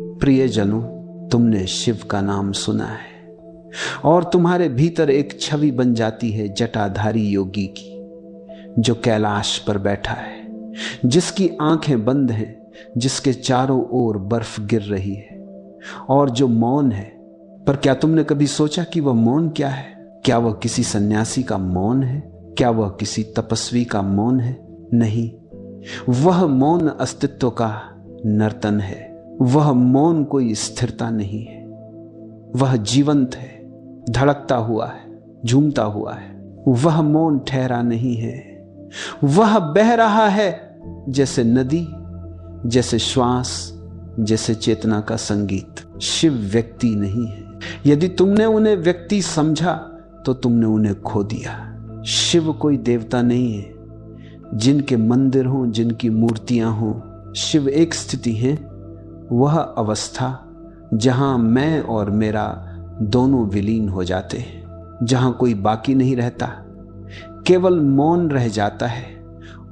प्रियजनों, तुमने शिव का नाम सुना है और तुम्हारे भीतर एक छवि बन जाती है जटाधारी योगी की, जो कैलाश पर बैठा है, जिसकी आंखें बंद हैं, जिसके चारों ओर बर्फ गिर रही है और जो मौन है। पर क्या तुमने कभी सोचा कि वह मौन क्या है? क्या वह किसी सन्यासी का मौन है? क्या वह किसी तपस्वी का मौन है? नहीं, वह मौन अस्तित्व का नर्तन है। वह मौन कोई स्थिरता नहीं है, वह जीवंत है, धड़कता हुआ है, झूमता हुआ है। वह मौन ठहरा नहीं है, वह बह रहा है, जैसे नदी, जैसे श्वास, जैसे चेतना का संगीत। शिव व्यक्ति नहीं है। यदि तुमने उन्हें व्यक्ति समझा तो तुमने उन्हें खो दिया। शिव कोई देवता नहीं है जिनके मंदिर हों, जिनकी मूर्तियां हों। शिव एक स्थिति है, वह अवस्था जहां मैं और मेरा दोनों विलीन हो जाते हैं, जहां कोई बाकी नहीं रहता, केवल मौन रह जाता है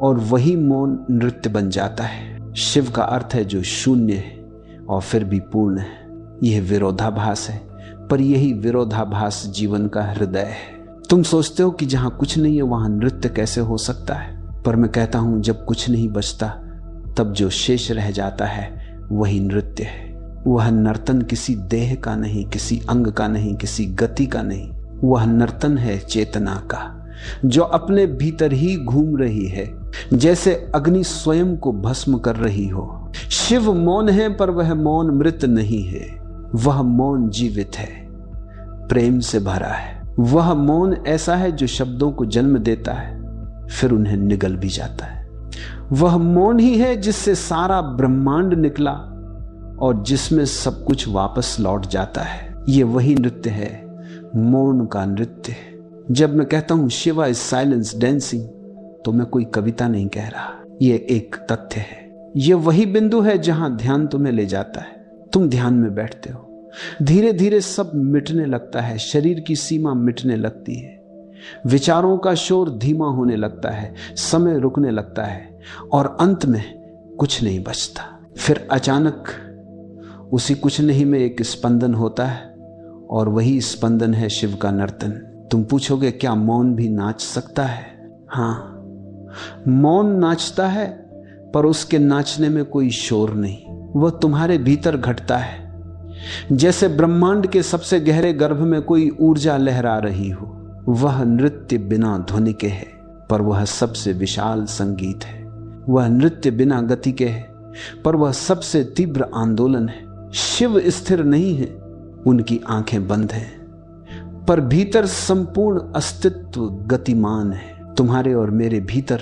और वही मौन नृत्य बन जाता है। शिव का अर्थ है जो शून्य है और फिर भी पूर्ण है। यह विरोधाभास है, पर यही विरोधाभास जीवन का हृदय है। तुम सोचते हो कि जहां कुछ नहीं है वहां नृत्य कैसे हो सकता है, पर मैं कहता हूं जब कुछ नहीं बचता तब जो शेष रह जाता है वही नृत्य है। वह नर्तन किसी देह का नहीं, किसी अंग का नहीं, किसी गति का नहीं। वह नर्तन है चेतना का, जो अपने भीतर ही घूम रही है, जैसे अग्नि स्वयं को भस्म कर रही हो। शिव मौन है, पर वह मौन मृत नहीं है। वह मौन जीवित है, प्रेम से भरा है। वह मौन ऐसा है जो शब्दों को जन्म देता है, फिर उन्हें निगल भी जाता है। वह मौन ही है जिससे सारा ब्रह्मांड निकला और जिसमें सब कुछ वापस लौट जाता है। ये वही नृत्य है, मौन का नृत्य। जब मैं कहता हूं शिवा इज साइलेंस डांसिंग, तो मैं कोई कविता नहीं कह रहा, ये एक तथ्य है। ये वही बिंदु है जहां ध्यान तुम्हें ले जाता है। तुम ध्यान में बैठते हो, धीरे धीरे सब मिटने लगता है, शरीर की सीमा मिटने लगती है, विचारों का शोर धीमा होने लगता है, समय रुकने लगता है और अंत में कुछ नहीं बचता। फिर अचानक उसी कुछ नहीं में एक स्पंदन होता है और वही स्पंदन है शिव का नर्तन। तुम पूछोगे क्या मौन भी नाच सकता है? हाँ, मौन नाचता है, पर उसके नाचने में कोई शोर नहीं, वह तुम्हारे भीतर घटता है, जैसे ब्रह्मांड के सबसे गहरे गर्भ में कोई ऊर्जा लहरा रही हो। वह नृत्य बिना ध्वनि के है, पर वह सबसे विशाल संगीत है। वह नृत्य बिना गति के है, पर वह सबसे तीव्र आंदोलन है। शिव स्थिर नहीं है, उनकी आंखें बंद हैं, पर भीतर संपूर्ण अस्तित्व गतिमान है। तुम्हारे और मेरे भीतर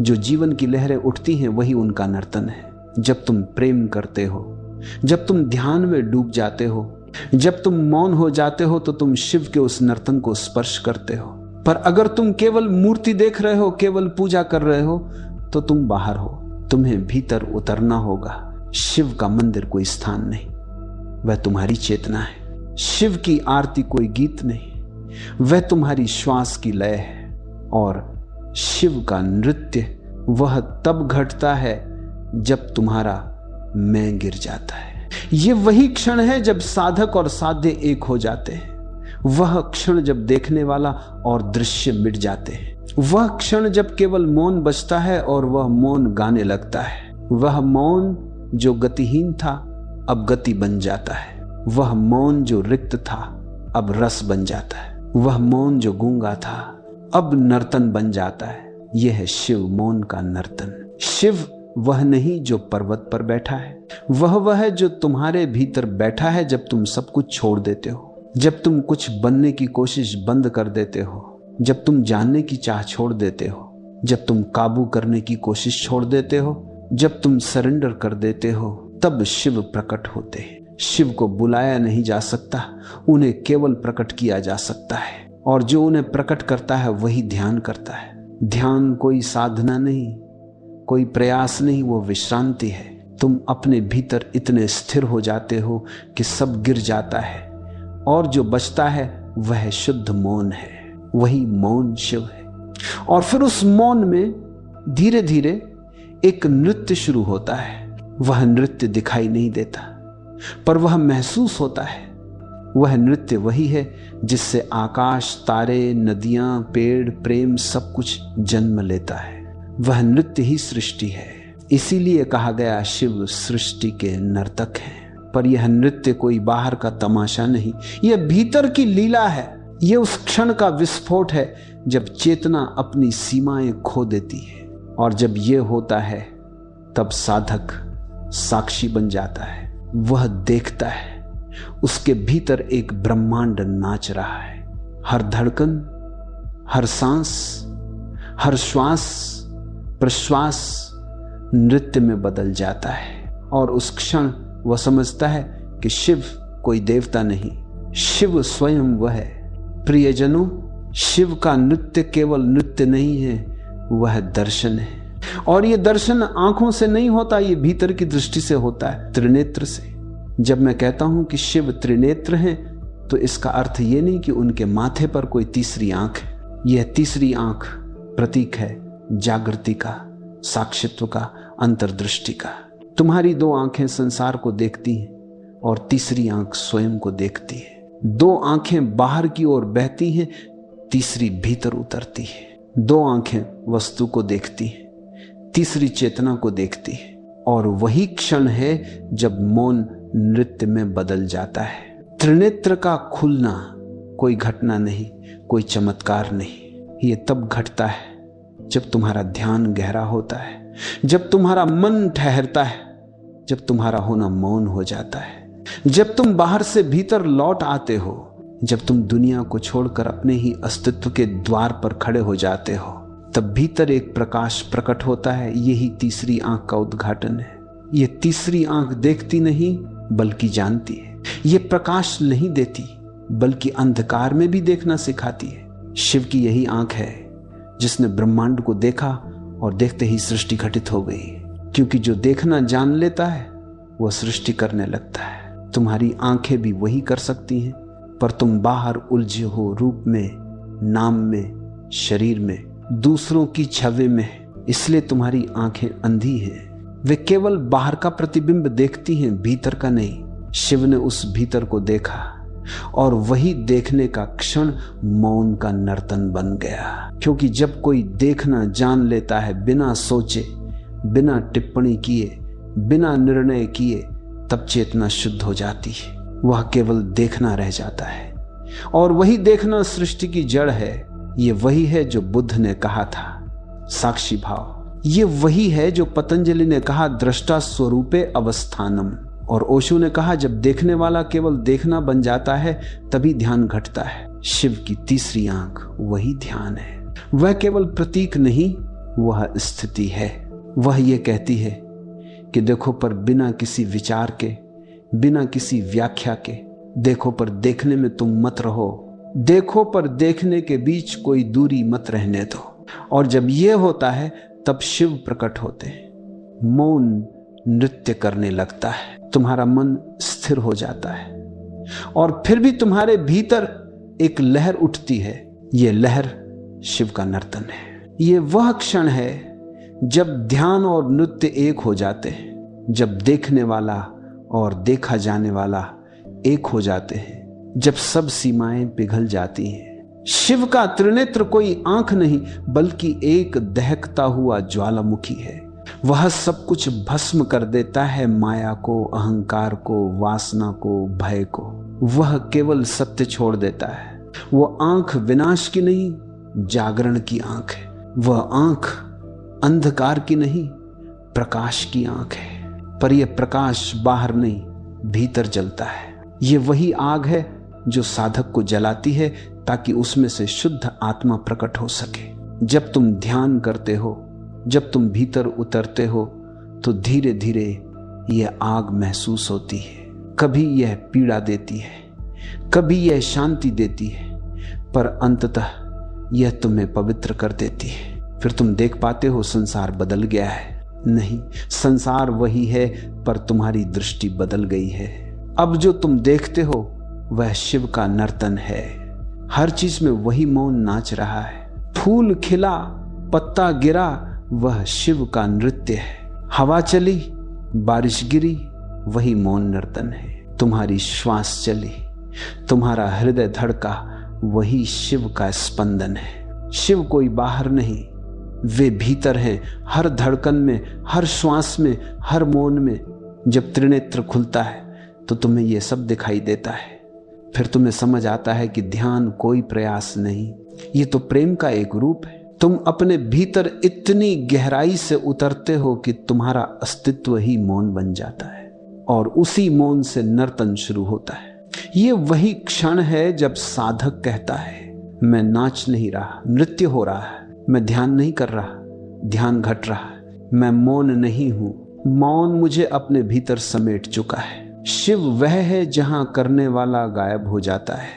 जो जीवन की लहरें उठती हैं वही उनका नर्तन है। जब तुम प्रेम करते हो, जब तुम ध्यान में डूब जाते हो, जब तुम मौन हो जाते हो, तो तुम शिव के उस नर्तन को स्पर्श करते हो। पर अगर तुम केवल मूर्ति देख रहे हो, केवल पूजा कर रहे हो, तो तुम बाहर हो। तुम्हें भीतर उतरना होगा। शिव का मंदिर कोई स्थान नहीं, वह तुम्हारी चेतना है। शिव की आरती कोई गीत नहीं, वह तुम्हारी श्वास की लय है। और शिव का नृत्य वह तब घटता है जब तुम्हारा मैं गिर जाता है। ये वही क्षण है जब साधक और साध्य एक हो जाते हैं। वह क्षण जब देखने वाला और दृश्य मिट जाते हैं। वह क्षण जब केवल मौन बचता है और वह मौन गाने लगता है। वह मौन जो गतिहीन था अब गति बन जाता है। वह मौन जो रिक्त था अब रस बन जाता है। वह मौन जो गूंगा था अब नर्तन बन जाता है। यह है शिव मौन का नर्तन। शिव वह नहीं जो पर्वत पर बैठा है, वह है जो तुम्हारे भीतर बैठा है जब तुम सब कुछ छोड़ देते हो, जब तुम कुछ बनने की कोशिश बंद कर देते हो, जब तुम जानने की चाह छोड़ देते हो, जब तुम काबू करने की कोशिश छोड़ देते हो, जब तुम सरेंडर कर देते हो, तब शिव प्रकट होते हैं। शिव को बुलाया नहीं जा सकता, उन्हें केवल प्रकट किया जा सकता है। और जो उन्हें प्रकट करता है वही ध्यान करता है। ध्यान कोई साधना नहीं, कोई प्रयास नहीं, वो विश्रांति है। तुम अपने भीतर इतने स्थिर हो जाते हो कि सब गिर जाता है और जो बचता है वह शुद्ध मौन है। वही मौन शिव है। और फिर उस मौन में धीरे धीरे एक नृत्य शुरू होता है। वह नृत्य दिखाई नहीं देता, पर वह महसूस होता है। वह नृत्य वही है जिससे आकाश, तारे, नदियां, पेड़, प्रेम सब कुछ जन्म लेता है। वह नृत्य ही सृष्टि है। इसीलिए कहा गया शिव सृष्टि के नर्तक हैं। पर यह नृत्य कोई बाहर का तमाशा नहीं, यह भीतर की लीला है। यह उस क्षण का विस्फोट है जब चेतना अपनी सीमाएं खो देती है। और जब यह होता है तब साधक साक्षी बन जाता है। वह देखता है उसके भीतर एक ब्रह्मांड नाच रहा है। हर धड़कन, हर सांस, हर श्वास प्रश्वास नृत्य में बदल जाता है। और उस क्षण वह समझता है कि शिव कोई देवता नहीं, शिव स्वयं वह है। प्रियजनों, शिव का नृत्य केवल नृत्य नहीं है, वह दर्शन है। और यह दर्शन आंखों से नहीं होता, यह भीतर की दृष्टि से होता है, त्रिनेत्र से। जब मैं कहता हूं कि शिव त्रिनेत्र हैं, तो इसका अर्थ यह नहीं कि उनके माथे पर कोई तीसरी आंख है। यह तीसरी आंख प्रतीक है जागृति का, साक्षित्व का, अंतर्दृष्टि का। तुम्हारी दो आंखें संसार को देखती हैं और तीसरी आंख स्वयं को देखती है। दो आंखें बाहर की ओर बहती हैं, तीसरी भीतर उतरती है। दो आंखें वस्तु को देखती हैं, तीसरी चेतना को देखती है। और वही क्षण है जब मौन नृत्य में बदल जाता है। त्रिनेत्र का खुलना कोई घटना नहीं, कोई चमत्कार नहीं। ये तब घटता है जब तुम्हारा ध्यान गहरा होता है, जब तुम्हारा मन ठहरता है, जब तुम्हारा होना मौन हो जाता है, जब तुम बाहर से भीतर लौट आते हो, जब तुम दुनिया को छोड़कर अपने ही अस्तित्व के द्वार पर खड़े हो जाते हो, तब भीतर एक प्रकाश प्रकट होता है। यही तीसरी आंख का उद्घाटन है। ये तीसरी आंख देखती नहीं बल्कि जानती है। ये प्रकाश नहीं देती बल्कि अंधकार में भी देखना सिखाती है। शिव की यही आंख है जिसने ब्रह्मांड को देखा और देखते ही सृष्टि घटित हो गई। क्योंकि जो देखना जान लेता है वह सृष्टि करने लगता है। तुम्हारी आंखें भी वही कर सकती हैं, पर तुम बाहर उलझे हो, रूप में, नाम में, शरीर में, दूसरों की छवि में। इसलिए तुम्हारी आंखें अंधी हैं। वे केवल बाहर का प्रतिबिंब देखती हैं, भीतर का नहीं। शिव ने उस भीतर को देखा और वही देखने का क्षण मौन का नर्तन बन गया। क्योंकि जब कोई देखना जान लेता है बिना सोचे, बिना टिप्पणी किए, बिना निर्णय किए, तब चेतना शुद्ध हो जाती है। वह केवल देखना रह जाता है। और वही देखना सृष्टि की जड़ है। ये वही है जो बुद्ध ने कहा था, साक्षी भाव। ये वही है जो पतंजलि ने कहा, दृष्टा स्वरूपे अवस्थानम। और ओशो ने कहा, जब देखने वाला केवल देखना बन जाता है तभी ध्यान घटता है। शिव की तीसरी आंख वही ध्यान है। वह केवल प्रतीक नहीं, वह स्थिति है। वह ये कहती है कि देखो पर बिना किसी विचार के, बिना किसी व्याख्या के, देखो पर देखने में तुम मत रहो। देखो पर देखने के बीच कोई दूरी मत रहने दो। और जब यह होता है तब शिव प्रकट होते हैं। मौन नृत्य करने लगता है। तुम्हारा मन स्थिर हो जाता है और फिर भी तुम्हारे भीतर एक लहर उठती है। यह लहर शिव का नर्तन है। यह वह क्षण है जब ध्यान और नृत्य एक हो जाते हैं, जब देखने वाला और देखा जाने वाला एक हो जाते हैं, जब सब सीमाएं पिघल जाती हैं। शिव का त्रिनेत्र कोई आंख नहीं बल्कि एक दहकता हुआ ज्वालामुखी है। वह सब कुछ भस्म कर देता है, माया को, अहंकार को, वासना को, भय को। वह केवल सत्य छोड़ देता है। वो आंख विनाश की नहीं, जागरण की आंख है। वह आंख अंधकार की नहीं, प्रकाश की आंख है। पर यह प्रकाश बाहर नहीं, भीतर जलता है। ये वही आग है जो साधक को जलाती है ताकि उसमें से शुद्ध आत्मा प्रकट हो सके। जब तुम ध्यान करते हो, जब तुम भीतर उतरते हो, तो धीरे धीरे यह आग महसूस होती है। कभी यह पीड़ा देती है, कभी यह शांति देती है, पर अंततः यह तुम्हें पवित्र कर देती है। फिर तुम देख पाते हो संसार बदल गया है। नहीं, संसार वही है, पर तुम्हारी दृष्टि बदल गई है। अब जो तुम देखते हो वह शिव का नर्तन है। हर चीज में वही मौन नाच रहा है। फूल खिला, पत्ता गिरा, वह शिव का नृत्य है। हवा चली, बारिश गिरी, वही मौन नर्तन है। तुम्हारी श्वास चली, तुम्हारा हृदय धड़का, वही शिव का स्पंदन है। शिव कोई बाहर नहीं, वे भीतर हैं, हर धड़कन में, हर श्वास में, हर मौन में। जब त्रिनेत्र खुलता है तो तुम्हें यह सब दिखाई देता है। फिर तुम्हें समझ आता है कि ध्यान कोई प्रयास नहीं, ये तो प्रेम का एक रूप है। तुम अपने भीतर इतनी गहराई से उतरते हो कि तुम्हारा अस्तित्व ही मौन बन जाता है और उसी मौन से नर्तन शुरू होता है। ये वही क्षण है जब साधक कहता है, मैं नाच नहीं रहा, नृत्य हो रहा है। मैं ध्यान नहीं कर रहा, ध्यान घट रहा है। मैं मौन नहीं हूं, मौन मुझे अपने भीतर समेट चुका है। शिव वह है जहां करने वाला गायब हो जाता है,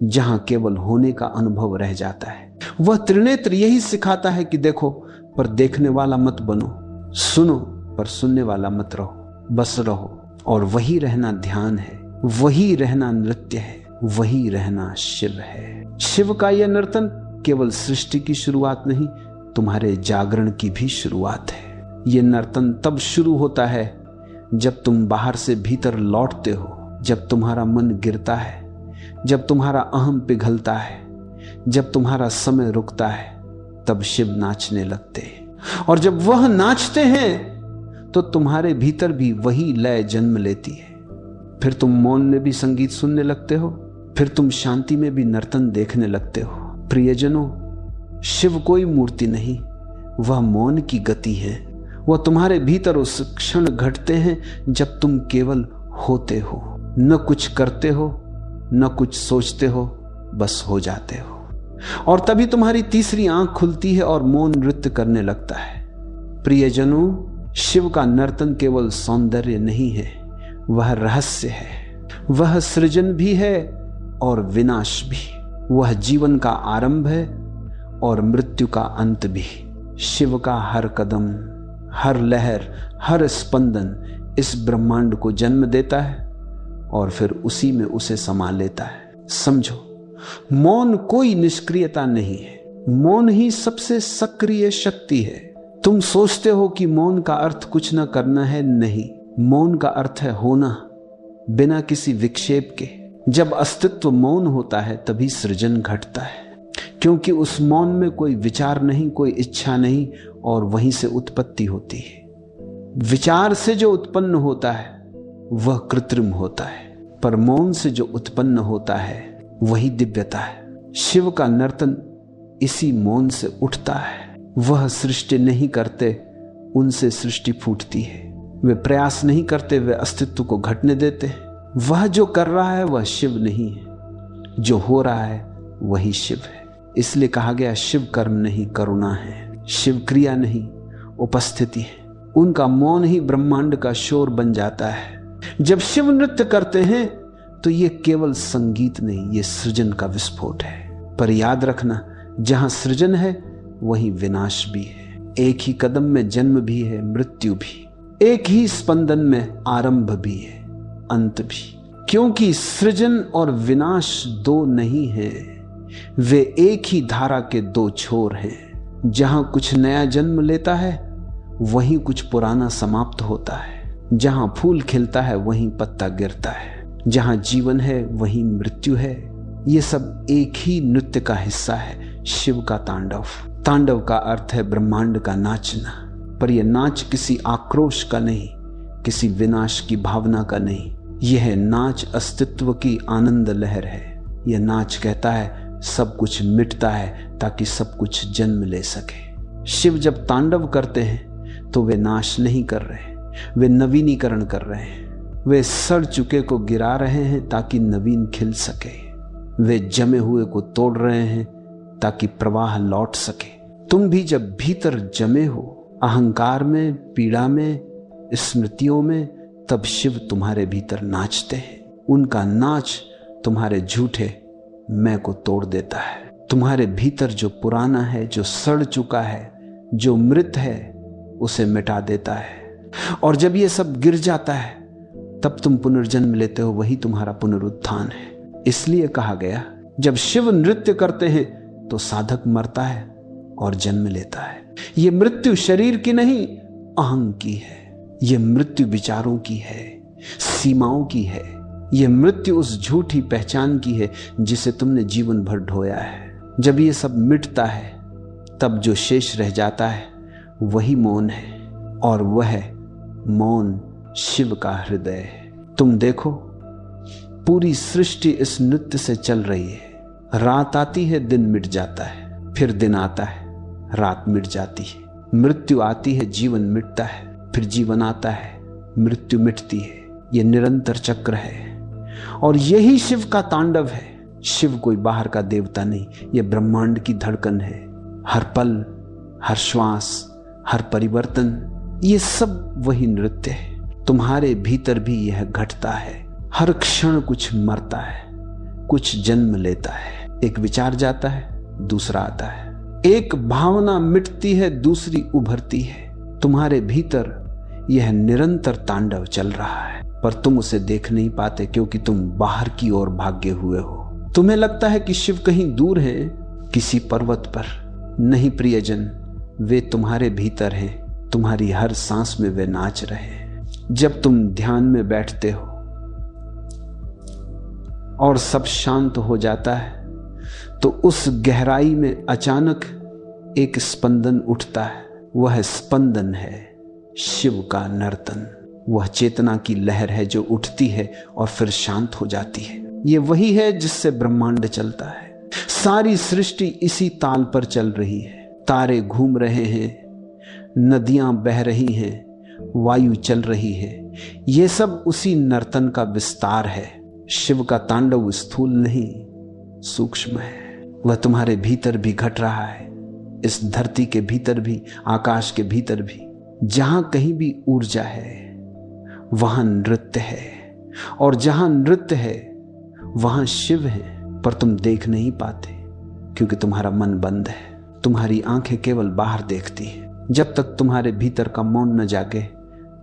जहां केवल होने का अनुभव रह जाता है। वह त्रिनेत्र यही सिखाता है कि देखो पर देखने वाला मत बनो, सुनो पर सुनने वाला मत रहो, बस रहो। और वही रहना ध्यान है, वही रहना नृत्य है, वही रहना शिव है। शिव का यह नर्तन केवल सृष्टि की शुरुआत नहीं, तुम्हारे जागरण की भी शुरुआत है। यह नर्तन तब शुरू होता है जब तुम बाहर से भीतर लौटते हो, जब तुम्हारा मन गिरता है, जब तुम्हारा अहम पिघलता है, जब तुम्हारा समय रुकता है, तब शिव नाचने लगते हैं। और जब वह नाचते हैं तो तुम्हारे भीतर भी वही लय जन्म लेती है। फिर तुम मौन में भी संगीत सुनने लगते हो, फिर तुम शांति में भी नर्तन देखने लगते हो। प्रियजनों, शिव कोई मूर्ति नहीं, वह मौन की गति है। वह तुम्हारे भीतर उस क्षण घटते हैं जब तुम केवल होते हो, न कुछ करते हो, न कुछ सोचते हो, बस हो जाते हो। और तभी तुम्हारी तीसरी आंख खुलती है और मौन नृत्य करने लगता है। प्रियजनों, शिव का नर्तन केवल सौंदर्य नहीं है, वह रहस्य है। वह सृजन भी है और विनाश भी। वह जीवन का आरंभ है और मृत्यु का अंत भी। शिव का हर कदम, हर लहर, हर स्पंदन इस ब्रह्मांड को जन्म देता है और फिर उसी में उसे समा लेता है। समझो, मौन कोई निष्क्रियता नहीं है, मौन ही सबसे सक्रिय शक्ति है। तुम सोचते हो कि मौन का अर्थ कुछ न करना है, नहीं। मौन का अर्थ है होना, बिना किसी विक्षेप के। जब अस्तित्व मौन होता है तभी सृजन घटता है, क्योंकि उस मौन में कोई विचार नहीं, कोई इच्छा नहीं, और वहीं से उत्पत्ति होती है। विचार से जो उत्पन्न होता है वह कृत्रिम होता है, पर मौन से जो उत्पन्न होता है वही दिव्यता है। शिव का नर्तन इसी मौन से उठता है। वह सृष्टि नहीं करते, उनसे सृष्टि फूटती है। वे प्रयास नहीं करते, वे अस्तित्व को घटने देते हैं। वह जो कर रहा है वह शिव नहीं है, जो हो रहा है वही शिव है। इसलिए कहा गया, शिव कर्म नहीं करुणा है। शिव क्रिया नहीं उपस्थिति है। उनका मौन ही ब्रह्मांड का शोर बन जाता है। जब शिव नृत्य करते हैं तो ये केवल संगीत नहीं, ये सृजन का विस्फोट है। पर याद रखना, जहां सृजन है वहीं विनाश भी है। एक ही कदम में जन्म भी है, मृत्यु भी। एक ही स्पंदन में आरंभ भी है, अंत भी। क्योंकि सृजन और विनाश दो नहीं है, वे एक ही धारा के दो छोर हैं। जहां कुछ नया जन्म लेता है वहीं कुछ पुराना समाप्त होता है। जहां फूल खिलता है वहीं पत्ता गिरता है। जहां जीवन है वहीं मृत्यु है। ये सब एक ही नृत्य का हिस्सा है, शिव का तांडव। तांडव का अर्थ है ब्रह्मांड का नाचना। पर यह नाच किसी आक्रोश का नहीं, किसी विनाश की भावना का नहीं। यह नाच अस्तित्व की आनंद लहर है। यह नाच कहता है सब कुछ मिटता है ताकि सब कुछ जन्म ले सके। शिव जब तांडव करते हैं तो वे नाश नहीं कर रहे, वे नवीनीकरण कर रहे हैं। वे सड़ चुके को गिरा रहे हैं ताकि नवीन खिल सके। वे जमे हुए को तोड़ रहे हैं ताकि प्रवाह लौट सके। तुम भी जब भीतर जमे हो, अहंकार में, पीड़ा में, स्मृतियों में, तब शिव तुम्हारे भीतर नाचते हैं। उनका नाच तुम्हारे झूठे मैं को तोड़ देता है। तुम्हारे भीतर जो पुराना है, जो सड़ चुका है, जो मृत है, उसे मिटा देता है। और जब ये सब गिर जाता है तब तुम पुनर्जन्म लेते हो, वही तुम्हारा पुनरुत्थान है। इसलिए कहा गया, जब शिव नृत्य करते हैं तो साधक मरता है और जन्म लेता है। ये मृत्यु शरीर की नहीं, अहं की है। ये मृत्यु विचारों की है। सीमाओं की है। यह मृत्यु उस झूठी पहचान की है जिसे तुमने जीवन भर ढोया है। जब ये सब मिटता है तब जो शेष रह जाता है वही मौन है, और वह मौन शिव का हृदय है। तुम देखो, पूरी सृष्टि इस नृत्य से चल रही है। रात आती है, दिन मिट जाता है, फिर दिन आता है, रात मिट जाती है। मृत्यु आती है, जीवन मिटता है, फिर जीवन आता है, मृत्यु मिटती है। यह निरंतर चक्र है और यही शिव का तांडव है। शिव कोई बाहर का देवता नहीं, यह ब्रह्मांड की धड़कन है। हर पल, हर श्वास, हर परिवर्तन, ये सब वही नृत्य है। तुम्हारे भीतर भी यह घटता है। हर क्षण कुछ मरता है, कुछ जन्म लेता है। एक विचार जाता है, दूसरा आता है। एक भावना मिटती है, दूसरी उभरती है। तुम्हारे भीतर यह निरंतर तांडव चल रहा है, पर तुम उसे देख नहीं पाते क्योंकि तुम बाहर की ओर भागे हुए हो। तुम्हें लगता है कि शिव कहीं दूर है, किसी पर्वत पर। नहीं प्रियजन, वे तुम्हारे भीतर हैं। तुम्हारी हर सांस में वे नाच रहे हैं। जब तुम ध्यान में बैठते हो और सब शांत हो जाता है तो उस गहराई में अचानक एक स्पंदन उठता है। वह स्पंदन है शिव का नर्तन। वह चेतना की लहर है जो उठती है और फिर शांत हो जाती है। यह वही है जिससे ब्रह्मांड चलता है। सारी सृष्टि इसी ताल पर चल रही है। तारे घूम रहे हैं, नदियां बह रही हैं, वायु चल रही है। यह सब उसी नर्तन का विस्तार है। शिव का तांडव स्थूल नहीं, सूक्ष्म है। वह तुम्हारे भीतर भी घट रहा है, इस धरती के भीतर भी, आकाश के भीतर भी। जहां कहीं भी ऊर्जा है वहां नृत्य है, और जहां नृत्य है वहां शिव है। पर तुम देख नहीं पाते क्योंकि तुम्हारा मन बंद है। तुम्हारी आंखें केवल बाहर देखती हैं। जब तक तुम्हारे भीतर का मौन न जागे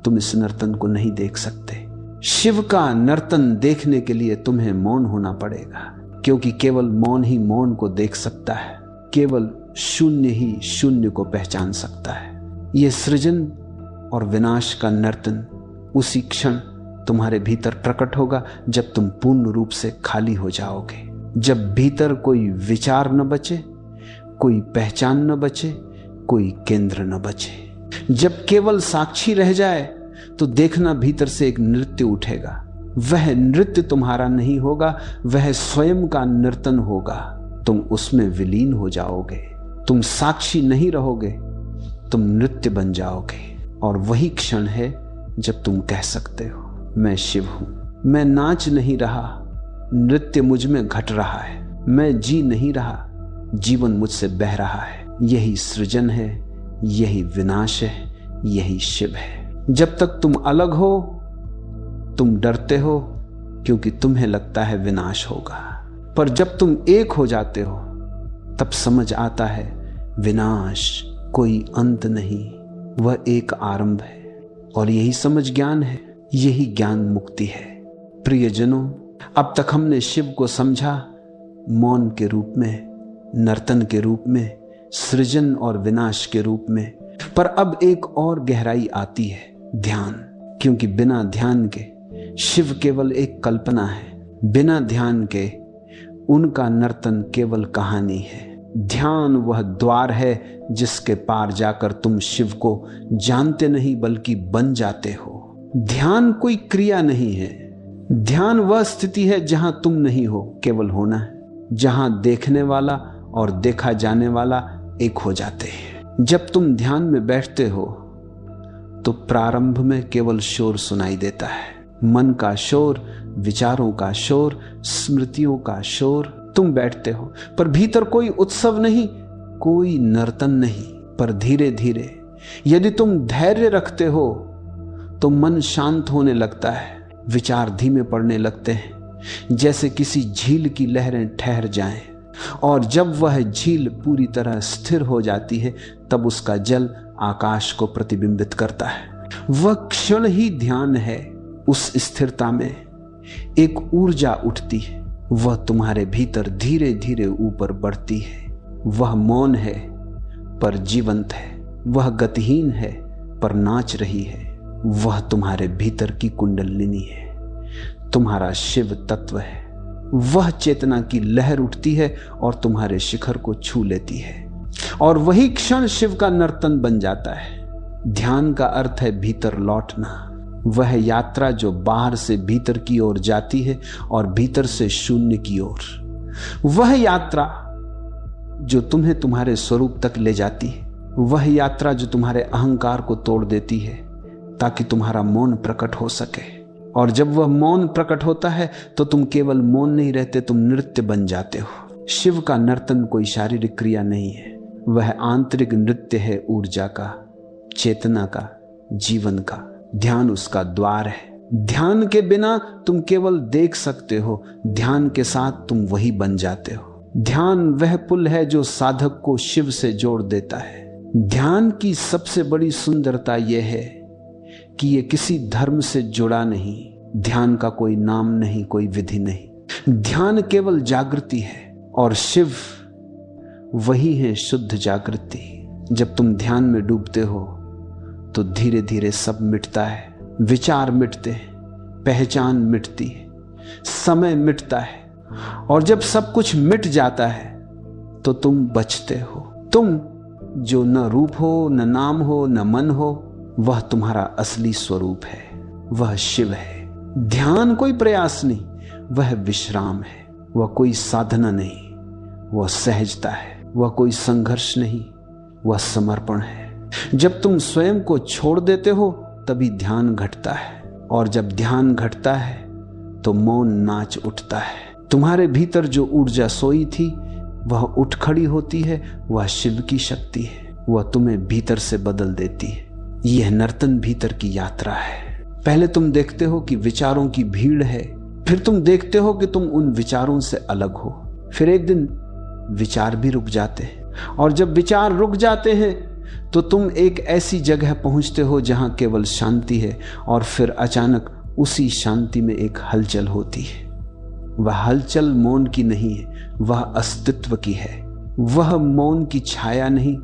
तुम इस नर्तन को नहीं देख सकते। शिव का नर्तन देखने के लिए तुम्हें मौन होना पड़ेगा, क्योंकि केवल मौन ही मौन को देख सकता है। केवल शून्य ही शून्य को पहचान सकता है। यह सृजन और विनाश का नर्तन उसी क्षण तुम्हारे भीतर प्रकट होगा जब तुम पूर्ण रूप से खाली हो जाओगे। जब भीतर कोई विचार न बचे, कोई पहचान न बचे, कोई केंद्र न बचे। जब केवल साक्षी रह जाए तो देखना भीतर से एक नृत्य उठेगा। वह नृत्य तुम्हारा नहीं होगा, वह स्वयं का नर्तन होगा। तुम उसमें विलीन हो जाओगे। तुम साक्षी नहीं रहोगे, तुम नृत्य बन जाओगे। और वही क्षण है जब तुम कह सकते हो, मैं शिव हूं। मैं नाच नहीं रहा, नृत्य मुझ में घट रहा है। मैं जी नहीं रहा, जीवन मुझसे बह रहा है। यही सृजन है, यही विनाश है, यही शिव है। जब तक तुम अलग हो तुम डरते हो क्योंकि तुम्हें लगता है विनाश होगा, पर जब तुम एक हो जाते हो तब समझ आता है विनाश कोई अंत नहीं, वह एक आरंभ है। और यही समझ ज्ञान है, यही ज्ञान मुक्ति है। प्रियजनों, अब तक हमने शिव को समझा मौन के रूप में, नर्तन के रूप में, सृजन और विनाश के रूप में। पर अब एक और गहराई आती है, ध्यान। क्योंकि बिना ध्यान के शिव केवल एक कल्पना है। बिना ध्यान के उनका नर्तन केवल कहानी है। ध्यान वह द्वार है जिसके पार जाकर तुम शिव को जानते नहीं बल्कि बन जाते हो। ध्यान कोई क्रिया नहीं है। ध्यान वह स्थिति है जहां तुम नहीं हो, केवल होना है। जहां देखने वाला और देखा जाने वाला एक हो जाते हैं। जब तुम ध्यान में बैठते हो तो प्रारंभ में केवल शोर सुनाई देता है। मन का शोर, विचारों का शोर, स्मृतियों का शोर। तुम बैठते हो पर भीतर कोई उत्सव नहीं, कोई नर्तन नहीं। पर धीरे धीरे यदि तुम धैर्य रखते हो तो मन शांत होने लगता है। विचार धीमे पड़ने लगते हैं, जैसे किसी झील की लहरें ठहर जाएं। और जब वह झील पूरी तरह स्थिर हो जाती है तब उसका जल आकाश को प्रतिबिंबित करता है। वह क्षण ही ध्यान है। उस स्थिरता में एक ऊर्जा उठती है, वह तुम्हारे भीतर धीरे धीरे ऊपर बढ़ती है। वह मौन है पर जीवंत है, वह गतिहीन है पर नाच रही है। वह तुम्हारे भीतर की कुंडलिनी है, तुम्हारा शिव तत्व है। वह चेतना की लहर उठती है और तुम्हारे शिखर को छू लेती है, और वही क्षण शिव का नर्तन बन जाता है। ध्यान का अर्थ है भीतर लौटना, वह यात्रा जो बाहर से भीतर की ओर जाती है और भीतर से शून्य की ओर। वह यात्रा जो तुम्हें तुम्हारे स्वरूप तक ले जाती है, वह यात्रा जो तुम्हारे अहंकार को तोड़ देती है ताकि तुम्हारा मौन प्रकट हो सके। और जब वह मौन प्रकट होता है तो तुम केवल मौन नहीं रहते, तुम नृत्य बन जाते हो। शिव का नर्तन कोई शारीरिक क्रिया नहीं है, वह आंतरिक नृत्य है, ऊर्जा का, चेतना का, जीवन का। ध्यान उसका द्वार है। ध्यान के बिना तुम केवल देख सकते हो, ध्यान के साथ तुम वही बन जाते हो। ध्यान वह पुल है जो साधक को शिव से जोड़ देता है। ध्यान की सबसे बड़ी सुंदरता यह है कि यह किसी धर्म से जुड़ा नहीं। ध्यान का कोई नाम नहीं, कोई विधि नहीं। ध्यान केवल जागृति है, और शिव वही है शुद्ध जागृति। जब तुम ध्यान में डूबते हो तो धीरे धीरे सब मिटता है, विचार मिटते हैं, पहचान मिटती है, समय मिटता है, और जब सब कुछ मिट जाता है तो तुम बचते हो। तुम जो न रूप हो, न नाम हो, न मन हो, वह तुम्हारा असली स्वरूप है, वह शिव है। ध्यान कोई प्रयास नहीं, वह विश्राम है। वह कोई साधना नहीं, वह सहजता है। वह कोई संघर्ष नहीं, वह समर्पण है। जब तुम स्वयं को छोड़ देते हो तभी ध्यान घटता है, और जब ध्यान घटता है तो मौन नाच उठता है। तुम्हारे भीतर जो ऊर्जा सोई थी वह उठ खड़ी होती है, वह शिव की शक्ति है, वह तुम्हें भीतर से बदल देती है। यह नर्तन भीतर की यात्रा है। पहले तुम देखते हो कि विचारों की भीड़ है, फिर तुम देखते हो कि तुम उन विचारों से अलग हो, फिर एक दिन विचार भी रुक जाते हैं, और जब विचार रुक जाते हैं तो तुम एक ऐसी जगह पहुंचते हो जहां केवल शांति है, और फिर अचानक उसी शांति में एक हलचल होती है। वह हलचल मौन की नहीं है, वह अस्तित्व की है। वह मौन की छाया नहीं,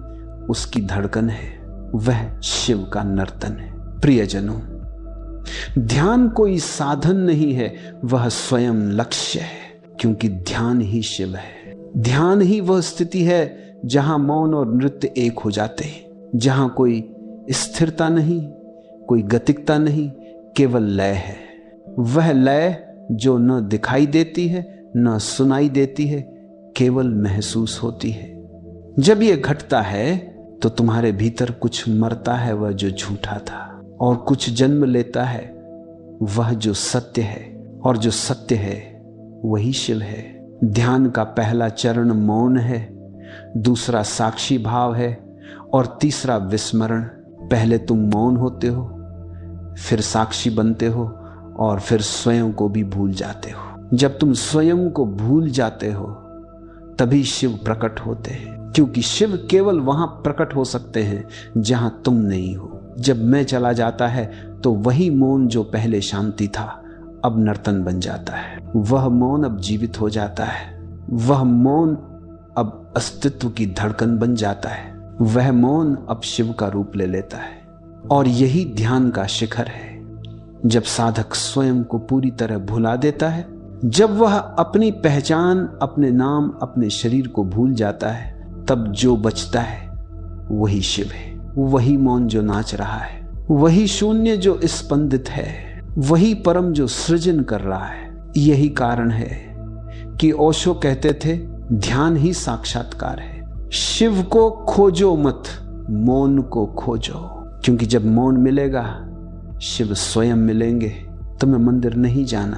उसकी धड़कन है। वह शिव का नर्तन है। प्रियजनों, ध्यान कोई साधन नहीं है, वह स्वयं लक्ष्य है, क्योंकि ध्यान ही शिव है। ध्यान ही वह स्थिति है जहां मौन और नृत्य एक हो जाते हैं, जहां कोई स्थिरता नहीं, कोई गतिकता नहीं, केवल लय है। वह लय जो न दिखाई देती है, न सुनाई देती है, केवल महसूस होती है। जब यह घटता है तो तुम्हारे भीतर कुछ मरता है, वह जो झूठा था, और कुछ जन्म लेता है, वह जो सत्य है, और जो सत्य है वही शिव है। ध्यान का पहला चरण मौन है, दूसरा साक्षी भाव है, और तीसरा विस्मरण। पहले तुम मौन होते हो, फिर साक्षी बनते हो, और फिर स्वयं को भी भूल जाते हो। जब तुम स्वयं को भूल जाते हो तभी शिव प्रकट होते हैं, क्योंकि शिव केवल वहां प्रकट हो सकते हैं जहां तुम नहीं हो। जब मैं चला जाता है तो वही मौन जो पहले शांति था अब नर्तन बन जाता है। वह मौन अब जीवित हो जाता है। वह मौन अब अस्तित्व की धड़कन बन जाता है। वह मौन अब शिव का रूप ले लेता है। और यही ध्यान का शिखर है, जब साधक स्वयं को पूरी तरह भुला देता है, जब वह अपनी पहचान, अपने नाम, अपने शरीर को भूल जाता है, तब जो बचता है वही शिव है। वही मौन जो नाच रहा है, वही शून्य जो स्पंदित है, वही परम जो सृजन कर रहा है। यही कारण है कि ओशो कहते थे, ध्यान ही साक्षात्कार है। शिव को खोजो मत, मौन को खोजो, क्योंकि जब मौन मिलेगा शिव स्वयं मिलेंगे। तुम्हें मंदिर नहीं जाना,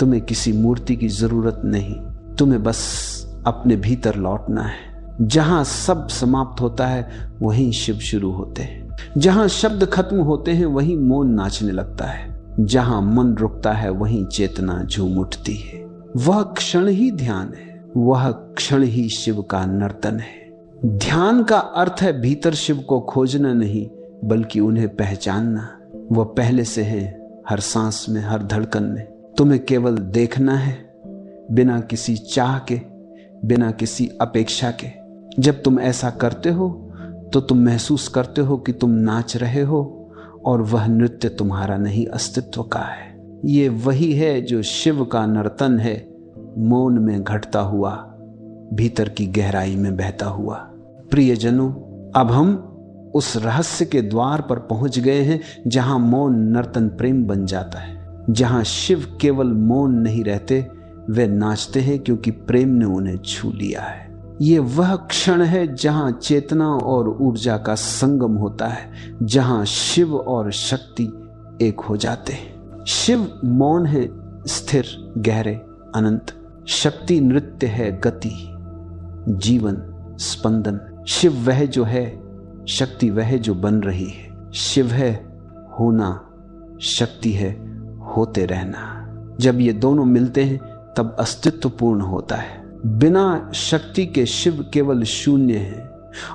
तुम्हें किसी मूर्ति की जरूरत नहीं, तुम्हें बस अपने भीतर लौटना है। जहां सब समाप्त होता है वहीं शिव शुरू होते हैं। जहां शब्द खत्म होते हैं वहीं मौन नाचने लगता है। जहां मन रुकता है वहीं चेतना झूम उठती है। वह क्षण ही ध्यान है, वह क्षण ही शिव का नर्तन है। ध्यान का अर्थ है भीतर शिव को खोजना नहीं, बल्कि उन्हें पहचानना। वह पहले से है, हर सांस में, हर धड़कन में। तुम्हें केवल देखना है, बिना किसी चाह के, बिना किसी अपेक्षा के। जब तुम ऐसा करते हो तो तुम महसूस करते हो कि तुम नाच रहे हो, और वह नृत्य तुम्हारा नहीं, अस्तित्व का है। ये वही है जो शिव का नर्तन है, मौन में घटता हुआ, भीतर की गहराई में बहता हुआ। प्रियजनों, अब हम उस रहस्य के द्वार पर पहुंच गए हैं जहां मौन नर्तन प्रेम बन जाता है, जहां शिव केवल मौन नहीं रहते, वे नाचते हैं क्योंकि प्रेम ने उन्हें छू लिया है। ये वह क्षण है जहां चेतना और ऊर्जा का संगम होता है, जहां शिव और शक्ति एक हो जाते हैं। शिव मौन है, स्थिर, गहरे, अनंत। शक्ति नृत्य है, गति, जीवन, स्पंदन। शिव वह जो है, शक्ति वह जो बन रही है। शिव है होना, शक्ति है होते रहना। जब ये दोनों मिलते हैं तब अस्तित्व पूर्ण होता है। बिना शक्ति के शिव केवल शून्य है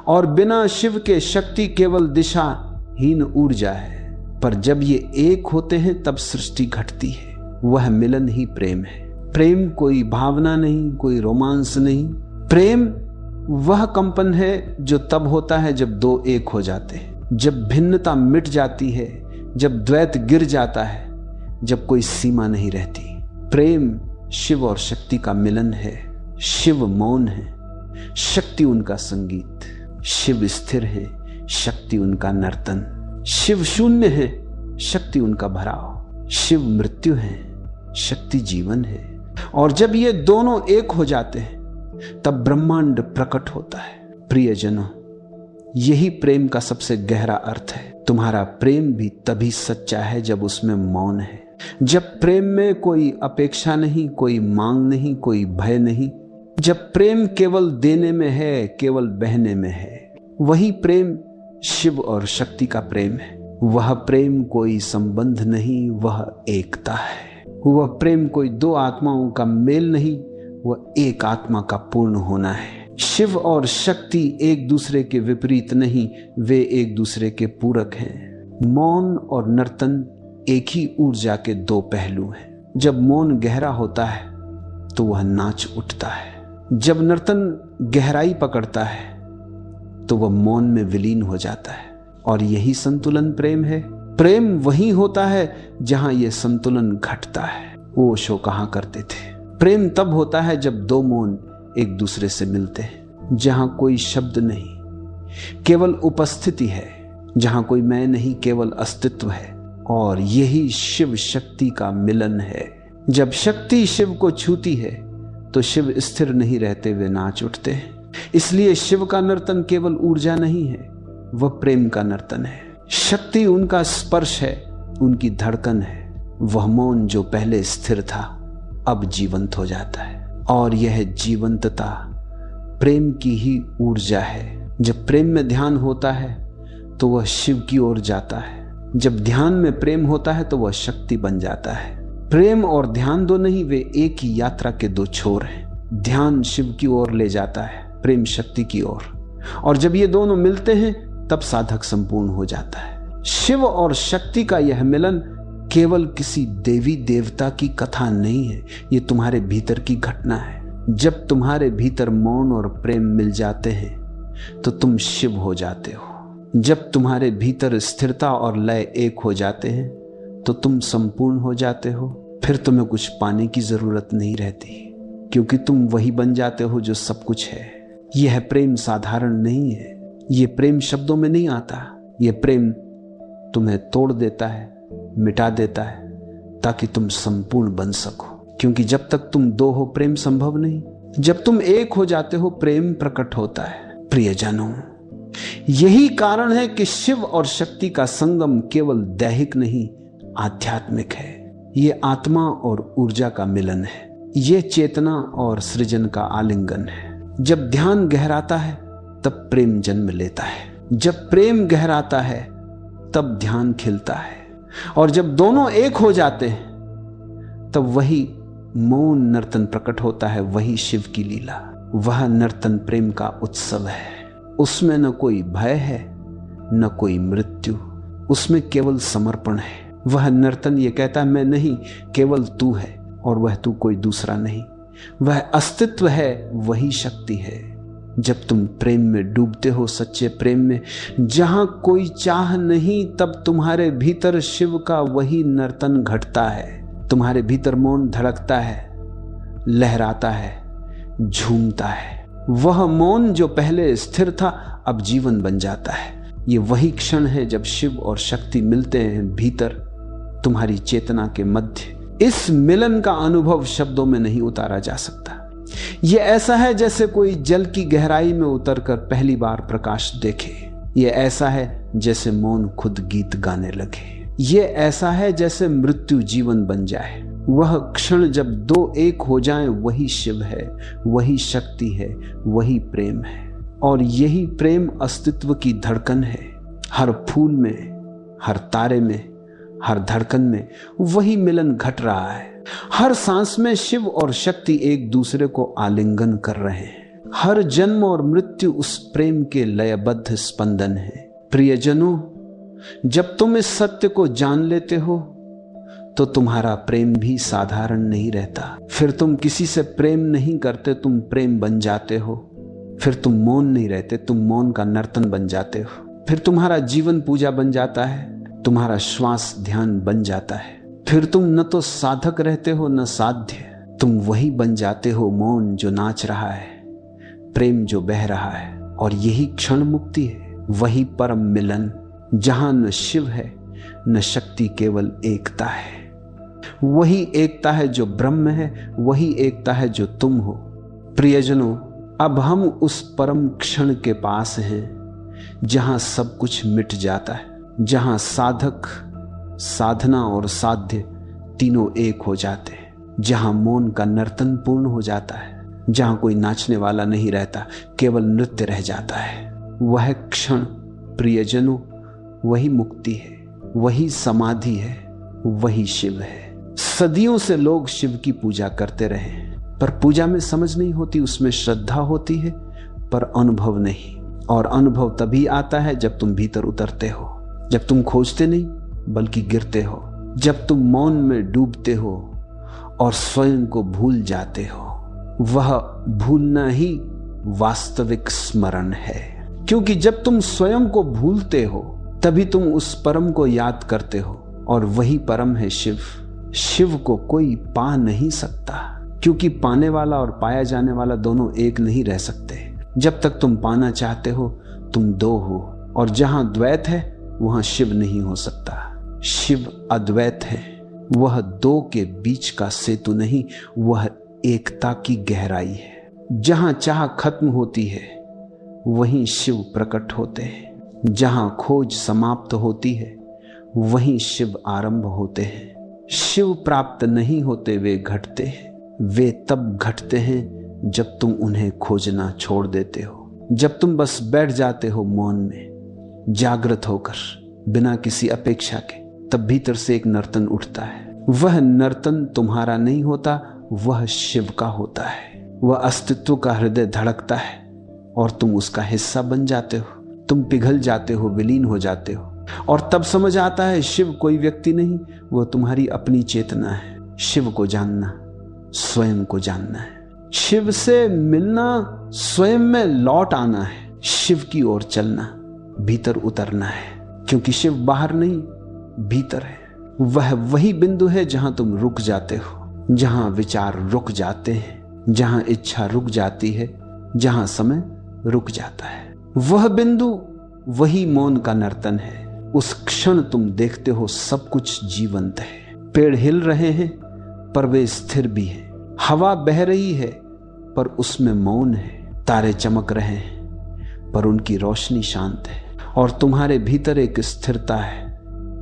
और बिना शिव के शक्ति केवल दिशाहीन ऊर्जा है। पर जब ये एक होते हैं तब सृष्टि घटती है। वह मिलन ही प्रेम है। प्रेम कोई भावना नहीं, कोई रोमांस नहीं। प्रेम वह कंपन है जो तब होता है जब दो एक हो जाते हैं, जब भिन्नता मिट जाती है, जब द्वैत गिर जाता है, जब कोई सीमा नहीं रहती। प्रेम शिव और शक्ति का मिलन है। शिव मौन है, शक्ति उनका संगीत। शिव स्थिर है, शक्ति उनका नर्तन। शिव शून्य है, शक्ति उनका भराव। शिव मृत्यु है, शक्ति जीवन है। और जब ये दोनों एक हो जाते हैं तब ब्रह्मांड प्रकट होता है। प्रियजनों, यही प्रेम का सबसे गहरा अर्थ है। तुम्हारा प्रेम भी तभी सच्चा है जब उसमें मौन है, जब प्रेम में कोई अपेक्षा नहीं, कोई मांग नहीं, कोई भय नहीं, जब प्रेम केवल देने में है, केवल बहने में है। वही प्रेम शिव और शक्ति का प्रेम है। वह प्रेम कोई संबंध नहीं, वह एकता है। वह प्रेम कोई दो आत्माओं का मेल नहीं, वह एक आत्मा का पूर्ण होना है। शिव और शक्ति एक दूसरे के विपरीत नहीं, वे एक दूसरे के पूरक हैं। मौन और नर्तन एक ही ऊर्जा के दो पहलू हैं। जब मौन गहरा होता है तो वह नाच उठता है। जब नर्तन गहराई पकड़ता है तो वह मौन में विलीन हो जाता है। और यही संतुलन प्रेम है। प्रेम वही होता है जहां यह संतुलन घटता है। ओशो कहा करते थे, प्रेम तब होता है जब दो मौन एक दूसरे से मिलते हैं, जहां कोई शब्द नहीं, केवल उपस्थिति है, जहां कोई मैं नहीं, केवल अस्तित्व है। और यही शिव शक्ति का मिलन है। जब शक्ति शिव को छूती है तो शिव स्थिर नहीं रहते, वे नाच उठते हैं। इसलिए शिव का नर्तन केवल ऊर्जा नहीं है, वह प्रेम का नर्तन है। शक्ति उनका स्पर्श है, उनकी धड़कन है। वह मौन जो पहले स्थिर था अब जीवंत हो जाता है। और यह जीवंतता प्रेम की ही ऊर्जा है। जब प्रेम में ध्यान होता है तो वह शिव की ओर जाता है। जब ध्यान में प्रेम होता है तो वह शक्ति बन जाता है। प्रेम और ध्यान दो नहीं, वे एक ही यात्रा के दो छोर हैं। ध्यान शिव की ओर ले जाता है, प्रेम शक्ति की ओर। और जब ये दोनों मिलते हैं तब साधक संपूर्ण हो जाता है। शिव और शक्ति का यह मिलन केवल किसी देवी देवता की कथा नहीं है, ये तुम्हारे भीतर की घटना है। जब तुम्हारे भीतर मौन और प्रेम मिल जाते हैं तो तुम शिव हो जाते हो। जब तुम्हारे भीतर स्थिरता और लय एक हो जाते हैं तो तुम संपूर्ण हो जाते हो। फिर तुम्हें कुछ पाने की जरूरत नहीं रहती, क्योंकि तुम वही बन जाते हो जो सब कुछ है। यह प्रेम साधारण नहीं है। यह प्रेम शब्दों में नहीं आता। यह प्रेम तुम्हें तोड़ देता है, मिटा देता है, ताकि तुम संपूर्ण बन सको। क्योंकि जब तक तुम दो हो प्रेम संभव नहीं। जब तुम एक हो जाते हो प्रेम प्रकट होता है। प्रियजनों, यही कारण है कि शिव और शक्ति का संगम केवल दैहिक नहीं, आध्यात्मिक है। ये आत्मा और ऊर्जा का मिलन है। ये चेतना और सृजन का आलिंगन है। जब ध्यान गहराता है तब प्रेम जन्म लेता है। जब प्रेम गहराता है तब ध्यान खिलता है। और जब दोनों एक हो जाते हैं तब वही मौन नर्तन प्रकट होता है। वही शिव की लीला। वह नर्तन प्रेम का उत्सव है। उसमें न कोई भय है, न कोई मृत्यु। उसमें केवल समर्पण है। वह नर्तन ये कहता है, मैं नहीं, केवल तू है और वह तू कोई दूसरा नहीं। वह अस्तित्व है, वही शक्ति है। जब तुम प्रेम में डूबते हो, सच्चे प्रेम में, जहां कोई चाह नहीं, तब तुम्हारे भीतर शिव का वही नर्तन घटता है। तुम्हारे भीतर मौन धड़कता है, लहराता है, झूमता है। वह मौन जो पहले स्थिर था अब जीवन बन जाता है। ये वही क्षण है जब शिव और शक्ति मिलते हैं भीतर तुम्हारी चेतना के मध्य। इस मिलन का अनुभव शब्दों में नहीं उतारा जा सकता। ये ऐसा है जैसे कोई जल की गहराई में उतरकर पहली बार प्रकाश देखे। ये ऐसा है जैसे मौन खुद गीत गाने लगे। ये ऐसा है जैसे मृत्यु जीवन बन जाए। वह क्षण जब दो एक हो जाएं, वही शिव है, वही शक्ति है, वही प्रेम है। और यही प्रेम अस्तित्व की धड़कन है। हर फूल में, हर तारे में, हर धड़कन में वही मिलन घट रहा है। हर सांस में शिव और शक्ति एक दूसरे को आलिंगन कर रहे हैं। हर जन्म और मृत्यु उस प्रेम के लयबद्ध स्पंदन है। प्रियजनों, जब तुम इस सत्य को जान लेते हो तो तुम्हारा प्रेम भी साधारण नहीं रहता। फिर तुम किसी से प्रेम नहीं करते, तुम प्रेम बन जाते हो। फिर तुम मौन नहीं रहते, तुम मौन का नर्तन बन जाते हो। फिर तुम्हारा जीवन पूजा बन जाता है, तुम्हारा श्वास ध्यान बन जाता है। फिर तुम न तो साधक रहते हो न साध्य, तुम वही बन जाते हो, मौन जो नाच रहा है, प्रेम जो बह रहा है। और यही क्षण मुक्ति है, वही परम मिलन जहां न शिव है न शक्ति, केवल एकता है। वही एकता है जो ब्रह्म है, वही एकता है जो तुम हो। प्रियजनों, अब हम उस परम क्षण के पास हैं जहां सब कुछ मिट जाता है, जहां साधक, साधना और साध्य तीनों एक हो जाते हैं, जहां मौन का नर्तन पूर्ण हो जाता है, जहां कोई नाचने वाला नहीं रहता, केवल नृत्य रह जाता है। वह क्षण प्रियजनों वही मुक्ति है, वही समाधि है, वही शिव है। सदियों से लोग शिव की पूजा करते रहे, पर पूजा में समझ नहीं होती, उसमें श्रद्धा होती है पर अनुभव नहीं। और अनुभव तभी आता है जब तुम भीतर उतरते हो, जब तुम खोजते नहीं बल्कि गिरते हो, जब तुम मौन में डूबते हो और स्वयं को भूल जाते हो। वह भूलना ही वास्तविक स्मरण है, क्योंकि जब तुम स्वयं को भूलते हो तभी तुम उस परम को याद करते हो, और वही परम है शिव। शिव को कोई पा नहीं सकता, क्योंकि पाने वाला और पाया जाने वाला दोनों एक नहीं रह सकते। जब तक तुम पाना चाहते हो तुम दो हो, और जहां द्वैत है वहां शिव नहीं हो सकता। शिव अद्वैत है, वह दो के बीच का सेतु नहीं, वह एकता की गहराई है। जहां चाह खत्म होती है वहीं शिव प्रकट होते हैं, जहां खोज समाप्त होती है वहीं शिव आरंभ होते हैं। शिव प्राप्त नहीं होते, वे घटते हैं। वे तब घटते हैं जब तुम उन्हें खोजना छोड़ देते हो, जब तुम बस बैठ जाते हो मौन में, जागृत होकर, बिना किसी अपेक्षा के। तब भीतर से एक नर्तन उठता है। वह नर्तन तुम्हारा नहीं होता, वह शिव का होता है। वह अस्तित्व का हृदय धड़कता है और तुम उसका हिस्सा बन जाते हो। तुम पिघल जाते हो, विलीन हो जाते हो, और तब समझ आता है शिव कोई व्यक्ति नहीं, वह तुम्हारी अपनी चेतना है। शिव को जानना स्वयं को जानना है। शिव से मिलना स्वयं में लौट आना है। शिव की ओर चलना, भीतर उतरना है, क्योंकि शिव बाहर नहीं भीतर है। वह वही बिंदु है जहां तुम रुक जाते हो, जहां विचार रुक जाते हैं, जहां इच्छा रुक जाती है, जहां समय रुक जाता है। वह बिंदु वही मौन का नर्तन है। उस क्षण तुम देखते हो सब कुछ जीवंत है। पेड़ हिल रहे हैं पर वे स्थिर भी हैं। हवा बह रही है पर उसमें मौन है। तारे चमक रहे हैं पर उनकी रोशनी शांत है। और तुम्हारे भीतर एक स्थिरता है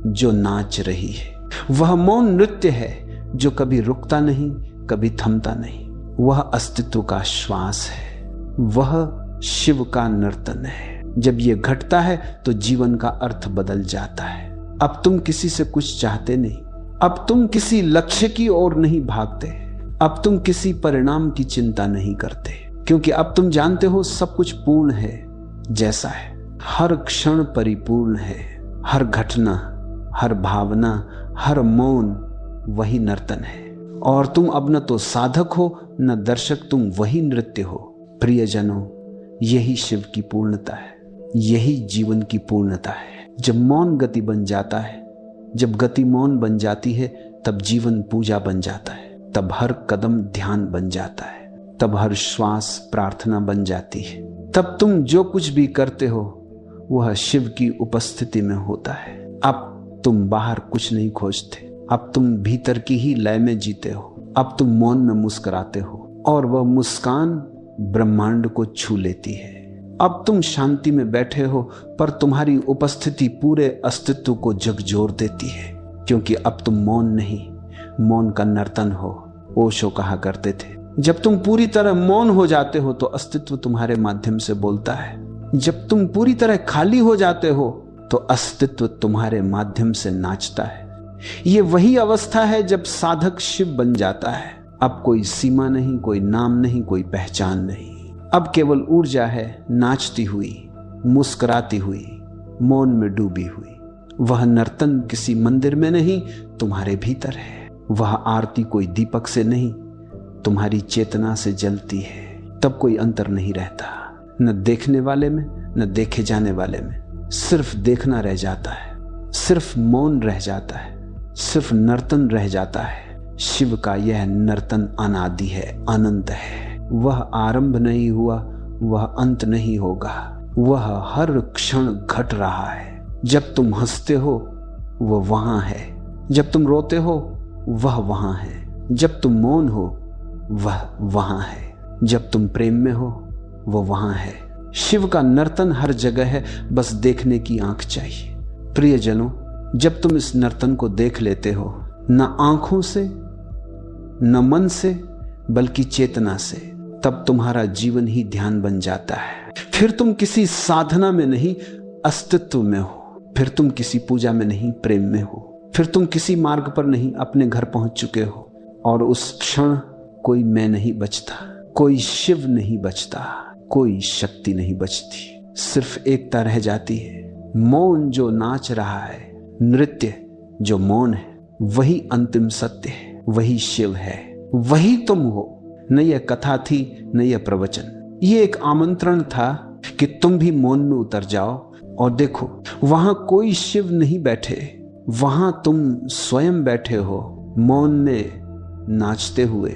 जो नाच रही है। वह मौन नृत्य है जो कभी रुकता नहीं, कभी थमता नहीं। वह अस्तित्व का श्वास है, वह शिव का नर्तन है। जब यह घटता है तो जीवन का अर्थ बदल जाता है। अब तुम किसी से कुछ चाहते नहीं, अब तुम किसी लक्ष्य की ओर नहीं भागते, अब तुम किसी परिणाम की चिंता नहीं करते, क्योंकि अब तुम जानते हो सब कुछ पूर्ण है जैसा है। हर क्षण परिपूर्ण है, हर घटना, हर भावना, हर मौन वही नर्तन है। और तुम अब न तो साधक हो न दर्शक, तुम वही नृत्य हो। प्रियजनों, यही शिव की पूर्णता है, यही जीवन की पूर्णता है। जब मौन गति बन जाता है, जब गति मौन बन जाती है, तब जीवन पूजा बन जाता है, तब हर कदम ध्यान बन जाता है, तब हर श्वास प्रार्थना बन जाती है। तब तुम जो कुछ भी करते हो वह शिव की उपस्थिति में होता है। अब तुम बाहर कुछ नहीं खोजते, अब तुम भीतर की ही लय में जीते हो। अब तुम मौन में मुस्कुराते हो और वह मुस्कान ब्रह्मांड को छू लेती है। अब तुम शांति में बैठे हो, पर तुम्हारी उपस्थिति पूरे अस्तित्व को झकझोर देती है, क्योंकि अब तुम मौन नहीं, मौन का नर्तन हो। ओशो कहा करते थे, जब तुम पूरी तरह मौन हो जाते हो तो अस्तित्व तुम्हारे माध्यम से बोलता है। जब तुम पूरी तरह खाली हो जाते हो तो अस्तित्व तुम्हारे माध्यम से नाचता है। ये वही अवस्था है जब साधक शिव बन जाता है। अब कोई सीमा नहीं, कोई नाम नहीं, कोई पहचान नहीं। अब केवल ऊर्जा है, नाचती हुई, मुस्कुराती हुई, मौन में डूबी हुई। वह नर्तन किसी मंदिर में नहीं, तुम्हारे भीतर है। वह आरती कोई दीपक से नहीं, तुम्हारी चेतना से जलती है। तब कोई अंतर नहीं रहता, न देखने वाले में न देखे जाने वाले में। सिर्फ देखना रह जाता है, सिर्फ मौन रह जाता है, सिर्फ नर्तन रह जाता है। शिव का यह नर्तन अनादि है, अनंत है। वह आरंभ नहीं हुआ, वह अंत नहीं होगा। वह हर क्षण घट रहा है। जब तुम हंसते हो वह वहां है, जब तुम रोते हो वह वहां है, जब तुम मौन हो वह वहां है, जब तुम प्रेम में हो वह वहां है। शिव का नर्तन हर जगह है, बस देखने की आंख चाहिए। प्रियजनों, जब तुम इस नर्तन को देख लेते हो, न आंखों से न मन से बल्कि चेतना से, तब तुम्हारा जीवन ही ध्यान बन जाता है। फिर तुम किसी साधना में नहीं, अस्तित्व में हो। फिर तुम किसी पूजा में नहीं, प्रेम में हो। फिर तुम किसी मार्ग पर नहीं, अपने घर पहुंच चुके हो। और उस क्षण कोई मैं नहीं बचता, कोई शिव नहीं बचता, कोई शक्ति नहीं बचती। सिर्फ एकता रह जाती है। मौन जो नाच रहा है, नृत्य जो मौन है, वही अंतिम सत्य है, वही शिव है, वही तुम हो। न यह कथा थी न यह प्रवचन, ये एक आमंत्रण था कि तुम भी मौन में उतर जाओ और देखो, वहां कोई शिव नहीं बैठे, वहां तुम स्वयं बैठे हो, मौन में नाचते हुए।